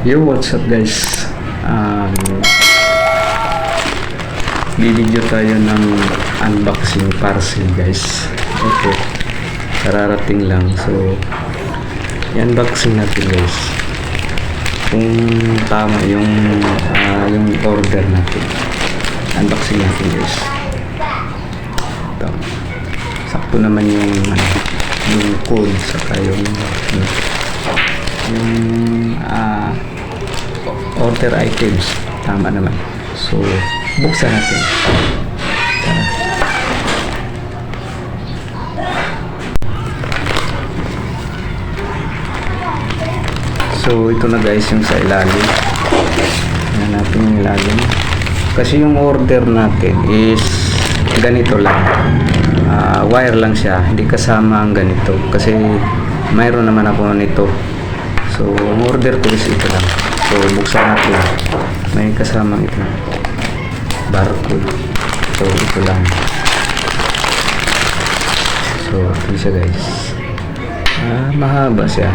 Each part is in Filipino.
Yo, what's up guys? Bibidyo tayo ng unboxing parcel guys. Okay, kararating lang. So, i-unboxing natin guys. Kung tama yung order natin. Unboxing natin guys. Ito. Sakto naman yung code saka yung order items, tama naman. So buksan natin. Tara. So ito na guys yung sa ilalim. Tingnan natin yung ilalim. Kasi yung order natin is ganito lang, wire lang siya, hindi kasama ang ganito. Kasi mayroon naman ako nito. So ang order ko is ito lang. So buksan natin, may kasamang ito barcode. So ito lang. So ito siya guys. Mahaba siya.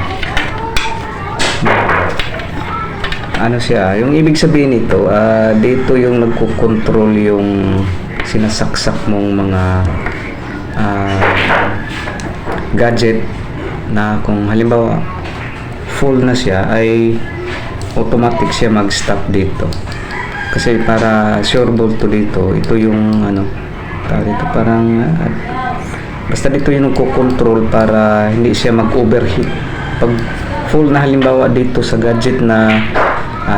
Ano siya, yung ibig sabihin nito, dito yung nagko-control yung sinasaksak mong mga gadget, na kung halimbawa full na siya ay automatic siya mag-stop dito. Kasi para sure to dito, ito yung dito parang basta dito yung nagko-control para hindi siya mag-overheat. Pag full na halimbawa dito sa gadget na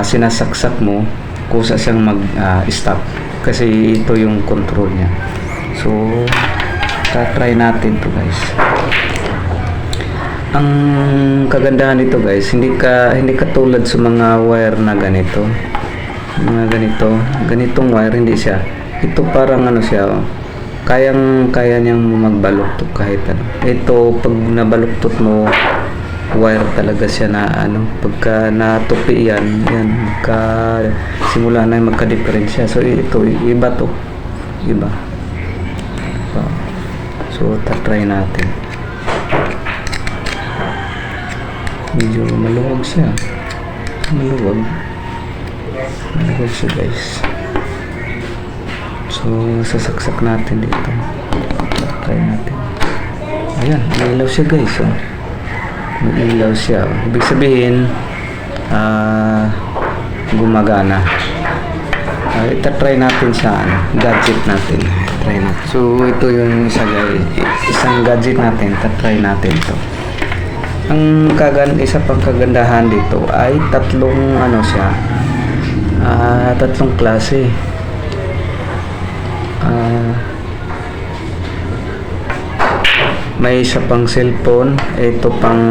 sinasaksak mo, kusa siyang mag-stop. Kasi ito yung control niya. So try natin to guys. Ang kagandahan nito guys, hindi katulad sa mga wire na ganito. Mga ganitong wire, hindi siya. Ito parang siya, kaya niyang magbaluktot kahit ano. Ito pag nabaluktot mo, wire talaga siya na pagka natupi yan, simula na magka-diferensya. So ito, iba to. Iba. So try natin. Medyo maluwag siya. Maluwag siya guys. So sasaksak natin dito. Try natin. Ayan, may ilaw siya guys. May ilaw siya. Ibig sabihin gumagana. Ita-try natin sa gadget natin. Try natin. So ito yung isang gadget natin. Ita-try natin to. Isa pang kagandahan dito ay tatlong tatlong klase. May isa pang cellphone, ito pang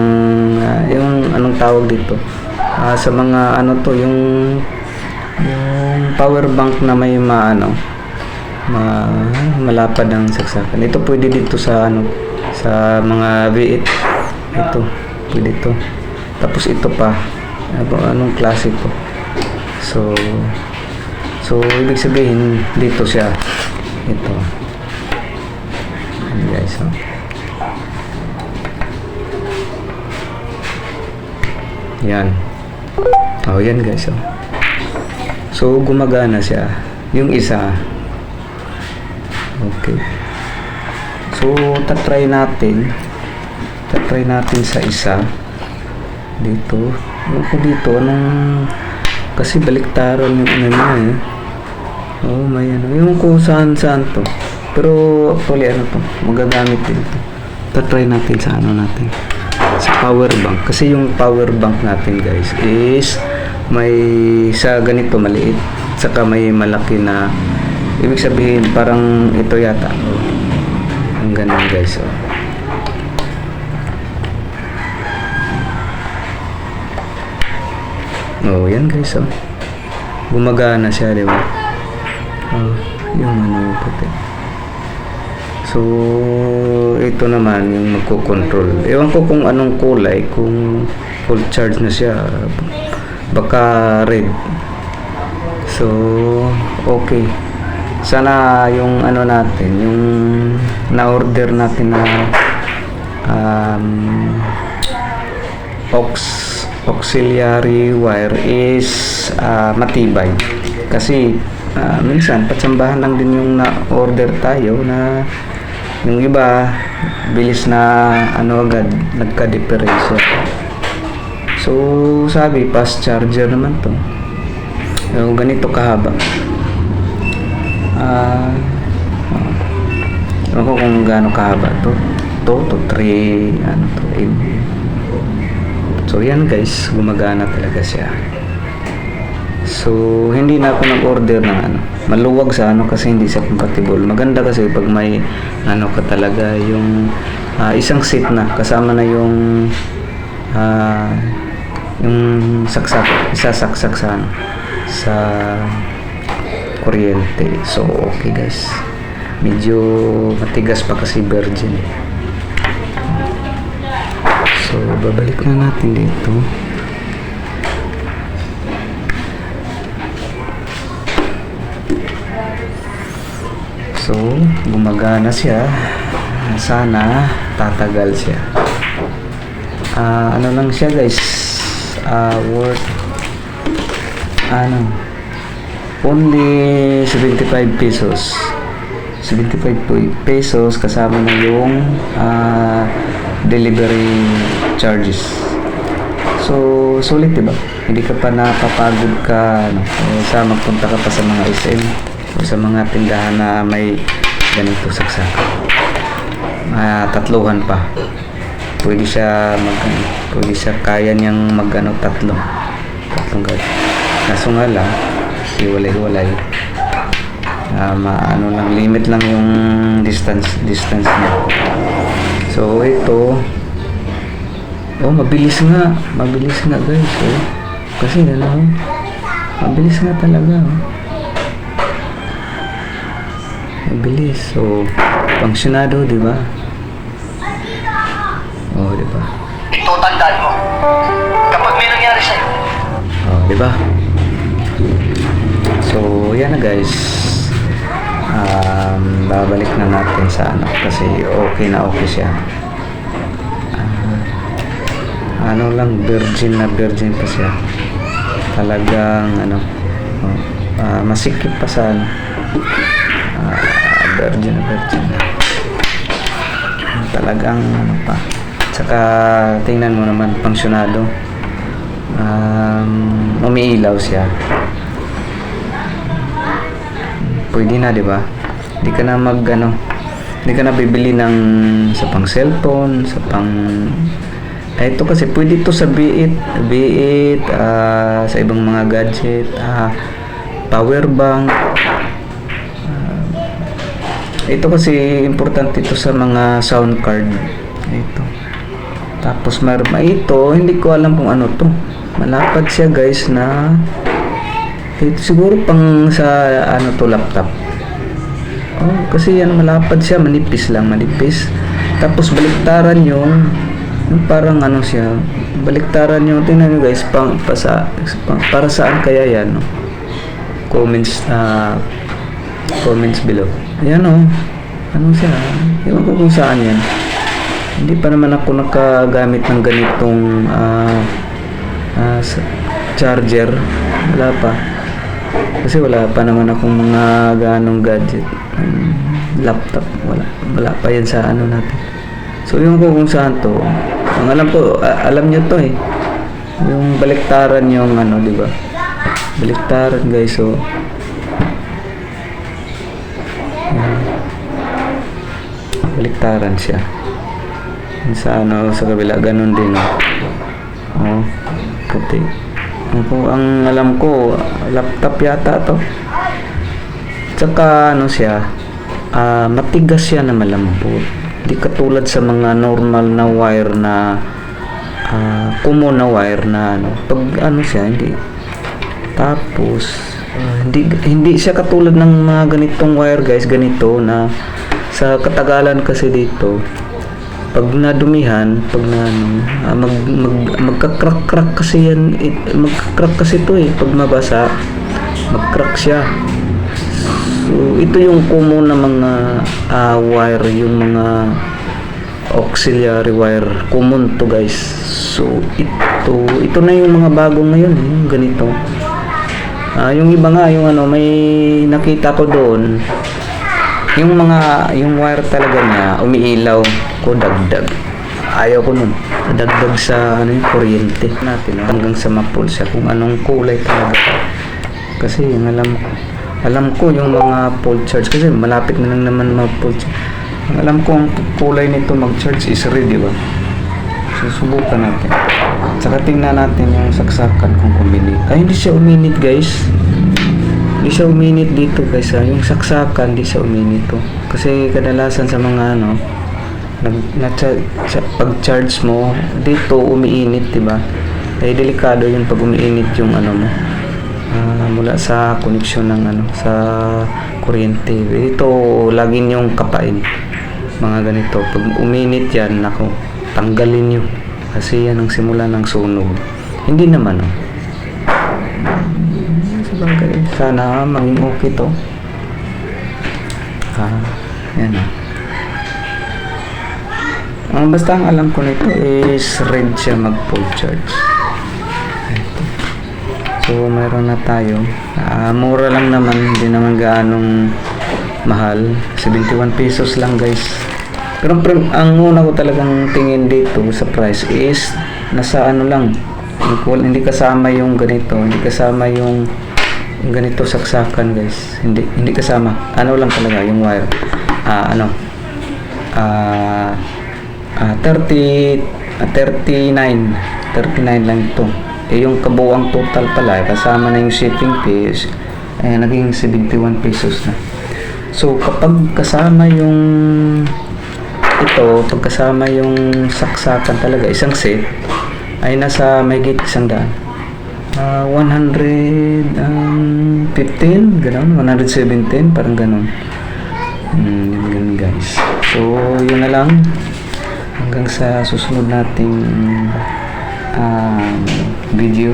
yung anong tawag dito, sa mga yung power bank na may malapad ang saksakan. Ito pwede dito sa sa mga V8. Ito pwede ito. Tapos ito pa, anong klase ito. So ibig sabihin dito siya, ito. Ayan guys, yan. Yan guys, so gumagana siya yung isa. Okay, so tatry natin sa isa dito. Dito kasi baliktaran yung niya may yung kung saan to, pero actually magagamit din ito. Tatry natin sa natin, sa power bank. Kasi yung power bank natin guys is may sa ganito maliit, saka may malaki na, ibig sabihin parang ito yata ang ganun guys. Yan guys, gumagana siya, di ba? Yung puti. So ito naman yung magko-control. Ewan ko kung anong kulay, kung full charge na siya, baka red. So okay, sana yung natin, yung na-order natin na aux auxiliary wire is matibay. Kasi minsan patsambahan lang din yung na-order tayo na yung iba bilis na agad nagka-diferensya. So sabi fast charger naman to. So, ganito kahaba. Ewan ko kung gaano kahaba to 3 so yan guys, gumagana talaga siya. So hindi na ako nag-order ng maluwag sa kasi hindi siya compatible. Maganda kasi pag may ka talaga yung isang seat na kasama na yung saksak, isasaksak sa kuryente. So okay guys, medyo matigas pa kasi virgin. So babalik na natin dito. So gumagana siya, sana tatagal siya. Ano lang siya guys, worth only 75 pesos. 75 pesos kasama na yung delivery charges. So sulit, diba? Hindi ka pa napapagod ka sa magpunta ka pa sa mga SM o sa mga tindahan na may ganito saksakan. Tatluhan pa. Pwede siya kaya niyang tatlong guys. Kaso nga lang, hiwalay-hiwalay. Lang, limit lang yung distance niya. So ito, mabilis nga guys. Kasi mabilis nga talaga. Mabilis. So funksyonado, di ba? Di ba? Ito tandaan mo. Kapag may nangyari sa'yo. Di ba? So yan na guys. Babalik na natin sa kasi okay siya. Virgin pa siya. Talagang masikip pa sa virgin. Talagang pa. Saka tingnan mo naman, funksyonado. Umiilaw siya. Pwede na, di ba? Hindi ka na hindi ka na bibili ng sa pang cellphone, sa pang ito kasi pwede ito sa B8 sa ibang mga gadget, power bank. Ito kasi importante ito sa mga sound card. Ito. Tapos ito, hindi ko alam kung ano to. Malapad siya guys na ito siguro pang sa laptop. Kasi yan malapad siya, manipis. Tapos baliktaran yung parang siya, baliktaran yung tingnan nyo guys, para saan kaya yan, comments below. Ayan siya, ewan ko kung saan yan. Hindi pa naman ako nakagamit ng ganitong charger, wala pa. Kasi wala pa naman akong mga ganong gadget. Laptop, wala pa yan sa natin. So yung kung saan to, ang alam ko, alam nyo to yung baliktaran yung di ba? Baliktaran guys, so baliktaran siya. Sa sa kabila ganun din. Puti. Ang alam ko, laptop yata to. Tsaka siya, matigas siya na malambot. Di katulad sa mga normal na wire na common na wire na pag siya, hindi. Tapos hindi siya katulad ng mga ganitong wire guys, ganito na sa katagalan kasi dito pag nadumihan, pag magka-crack kasi yan, magka-crack kasi to pag mabasa, mag-crack siya. So ito yung common na mga wire, yung mga auxiliary wire, common to guys. So ito na yung mga bago ngayon, yung ganito. Yung iba nga, yung ano, may nakita ko doon, yung wire talaga niya, umiilaw ko dagdag. Ayaw ko nun. Dagdag sa ano yung kuryente natin, hanggang sa ma-pull siya kung anong kulay talaga. Kasi yung alam ko yung mga pull charge, kasi malapit na lang naman ma-pull charge. Ang alam ko ang kulay nito mag-charge is red, di ba? Susubukan natin. Saka tingnan natin yung saksakan kung uminit. Hindi siya uminit, guys. Hindi siya uminit dito, guys. Yung saksakan, hindi siya uminit to. Kasi kadalasan sa mga ano, pag-charge mo, dito umiinit, diba? Delikado yun pag umiinit yung ano mo. Mula sa koneksyon ng ano, sa kuryente. Dito, laging yung kapain. Mga ganito. Pag uminit yan, nako, tanggalin nyo. Kasi yan ang simula ng sunog. Hindi naman, oh. Sabagay, sana maging okay to. Yan, oh. Basta ang alam ko nito is red siya mag-full charge. Ito. So, mayroon na tayo. Mura lang naman, hindi naman gaanong mahal. 71 pesos lang, guys. Pero ang una ko talagang tingin dito sa price is nasa ano lang. Hindi kasama yung ganito, hindi kasama yung ganito saksakan, guys. Hindi kasama. Ano lang talaga yung wire. 39 lang ito. Yung kabuuang total pala, kasama na yung shipping fees, naging 71 pesos na. So, kapag kasama yung pag kasama yung saksakan talaga, isang set, ay nasa mahigit 100. 115, gano'n, 117, parang gano'n. Yun, guys. So, yun na lang. Hanggang sa susunod nating video.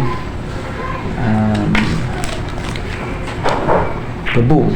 Babu.